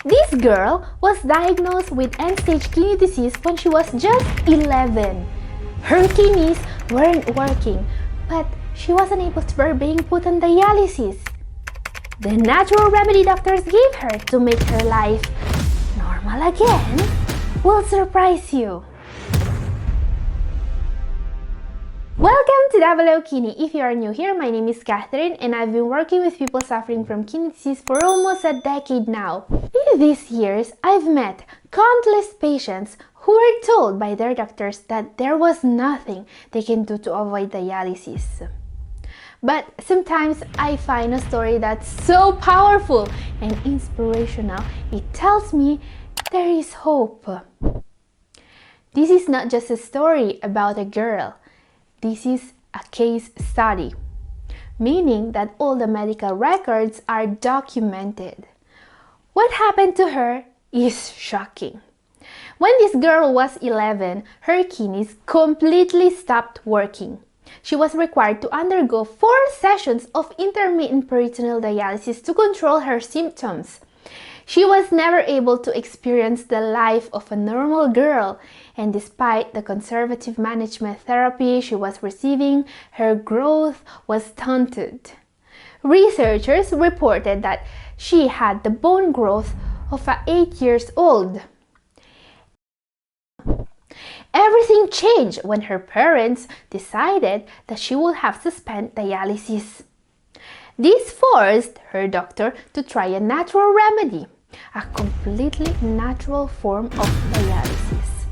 This girl was diagnosed with end-stage kidney disease when she was just 11. Her kidneys weren't working, but she wasn't able to being put on dialysis. The natural remedy doctors gave her to make her life normal again will surprise you. Welcome to Double Kidney. If you are new here, my name is Katherine and I've been working with people suffering from kidney disease for almost a decade now. In these years, I've met countless patients who were told by their doctors that there was nothing they can do to avoid dialysis. But sometimes I find a story that's so powerful and inspirational, it tells me there is hope. This is not just a story about a girl. This is a case study, meaning that all the medical records are documented. What happened to her is shocking. When this girl was 11, her kidneys completely stopped working. She was required to undergo 4 sessions of intermittent peritoneal dialysis to control her symptoms. She was never able to experience the life of a normal girl, and despite the conservative management therapy she was receiving, her growth was stunted. Researchers reported that she had the bone growth of an 8 years old. Everything changed when her parents decided that she would have to suspend dialysis. This forced her doctor to try a natural remedy, a completely natural form of dialysis.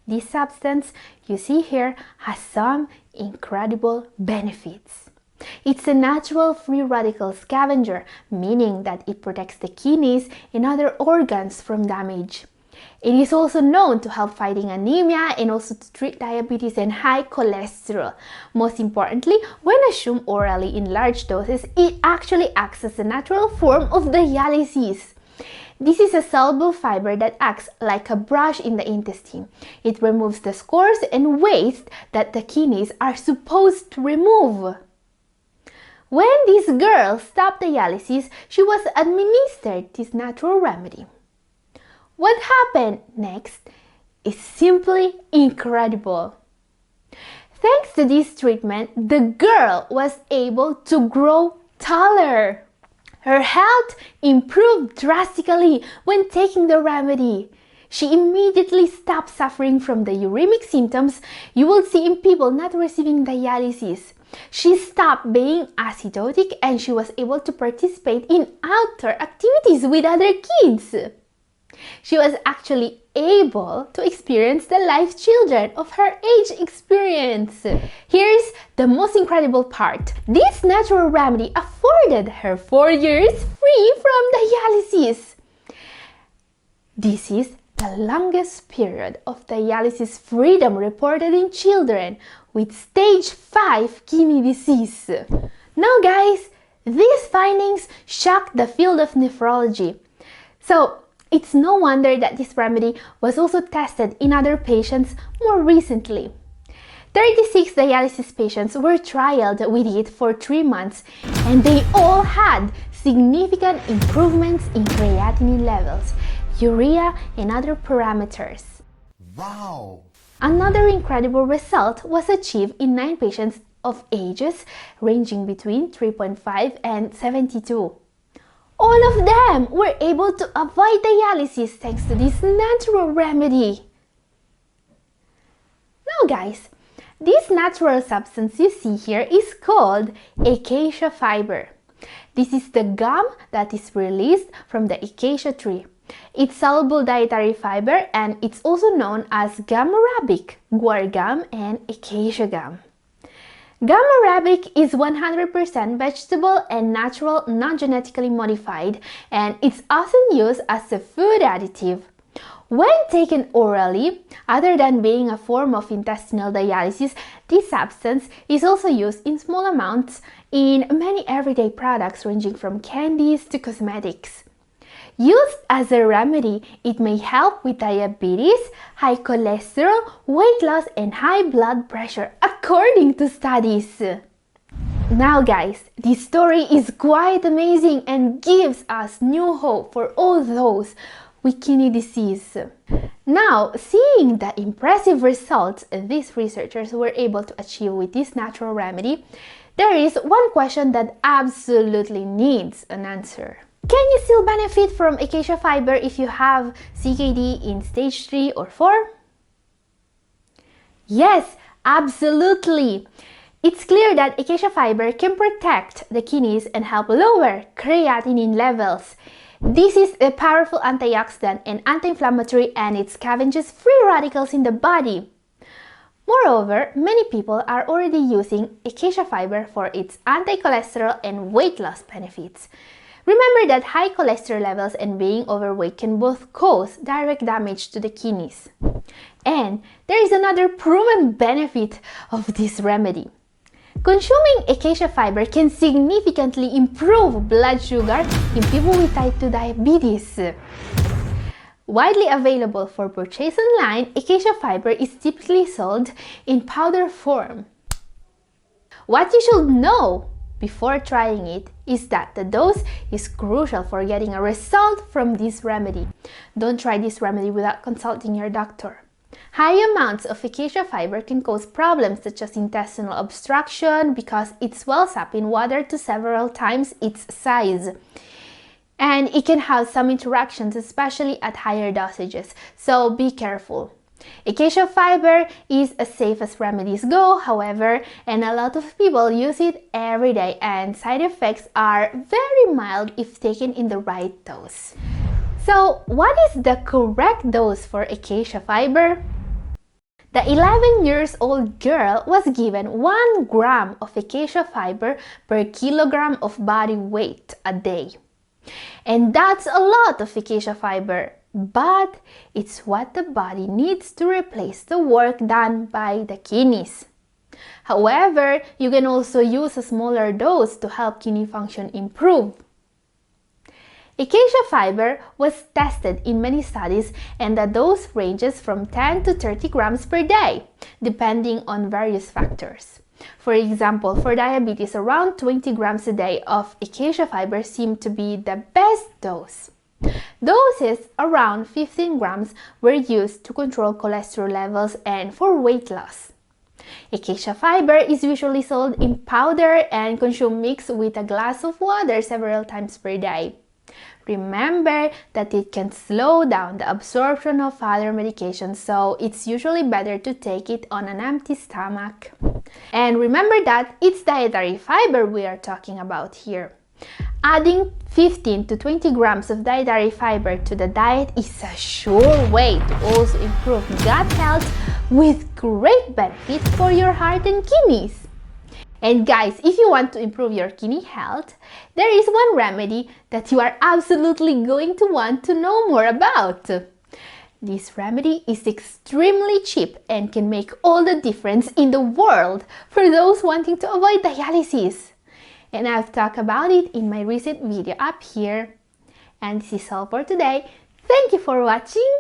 This substance you see here has some incredible benefits. It's a natural free radical scavenger, meaning that it protects the kidneys and other organs from damage. It is also known to help fighting anemia and also to treat diabetes and high cholesterol. Most importantly, when assumed orally in large doses, it actually acts as a natural form of dialysis. This is a soluble fiber that acts like a brush in the intestine. It removes the scores and waste that the kidneys are supposed to remove. When this girl stopped dialysis, she was administered this natural remedy. What happened next is simply incredible. Thanks to this treatment, the girl was able to grow taller. Her health improved drastically when taking the remedy. She immediately stopped suffering from the uremic symptoms you will see in people not receiving dialysis. She stopped being acidotic and she was able to participate in outdoor activities with other kids. She was actually able to experience the life children of her age experience. Here's the most incredible part. This natural remedy afforded her 4 years free from dialysis. This is the longest period of dialysis freedom reported in children with stage 5 kidney disease. Now guys, these findings shocked the field of nephrology. So it's no wonder that this remedy was also tested in other patients more recently. 36 dialysis patients were trialed with it for 3 months and they all had significant improvements in creatinine levels, urea and other parameters. Wow! Another incredible result was achieved in 9 patients of ages ranging between 3.5 and 72. All of them were able to avoid dialysis thanks to this natural remedy. Now guys, this natural substance you see here is called acacia fiber. This is the gum that is released from the acacia tree. It's soluble dietary fiber and it's also known as gum arabic, guar gum and acacia gum. Gum arabic is 100% vegetable and natural, non-genetically modified, and it's often used as a food additive. When taken orally, other than being a form of intestinal dialysis, this substance is also used in small amounts in many everyday products ranging from candies to cosmetics. Used as a remedy, it may help with diabetes, high cholesterol, weight loss, and high blood pressure, according to studies. Now guys, this story is quite amazing and gives us new hope for all those with kidney disease. Now, seeing the impressive results these researchers were able to achieve with this natural remedy, there is one question that absolutely needs an answer. Can you still benefit from acacia fiber if you have CKD in stage 3 or 4? Yes, absolutely! It's clear that acacia fiber can protect the kidneys and help lower creatinine levels. This is a powerful antioxidant and anti-inflammatory, and it scavenges free radicals in the body. Moreover, many people are already using acacia fiber for its anti-cholesterol and weight loss benefits. Remember that high cholesterol levels and being overweight can both cause direct damage to the kidneys. And there is another proven benefit of this remedy. Consuming acacia fiber can significantly improve blood sugar in people with type 2 diabetes. Widely available for purchase online, acacia fiber is typically sold in powder form. What you should know before trying it is that the dose is crucial for getting a result from this remedy. Don't try this remedy without consulting your doctor. High amounts of acacia fiber can cause problems such as intestinal obstruction because it swells up in water to several times its size. And it can have some interactions, especially at higher dosages, so be careful. Acacia fiber is as safe as remedies go, however, and a lot of people use it every day, and side effects are very mild if taken in the right dose. So, what is the correct dose for acacia fiber? The 11-year-old girl was given 1 gram of acacia fiber per kilogram of body weight a day. And that's a lot of acacia fiber, but it's what the body needs to replace the work done by the kidneys. However, you can also use a smaller dose to help kidney function improve. Acacia fiber was tested in many studies, and the dose ranges from 10 to 30 grams per day, depending on various factors. For example, for diabetes, around 20 grams a day of acacia fiber seemed to be the best dose. Doses around 15 grams were used to control cholesterol levels and for weight loss. Acacia fiber is usually sold in powder and consumed mixed with a glass of water several times per day. Remember that it can slow down the absorption of other medications, so it's usually better to take it on an empty stomach. And remember that it's dietary fiber we are talking about here. Adding 15 to 20 grams of dietary fiber to the diet is a sure way to also improve gut health with great benefits for your heart and kidneys. And guys, if you want to improve your kidney health, there is one remedy that you are absolutely going to want to know more about. This remedy is extremely cheap and can make all the difference in the world for those wanting to avoid dialysis. And I've talked about it in my recent video up here. And this is all for today. Thank you for watching.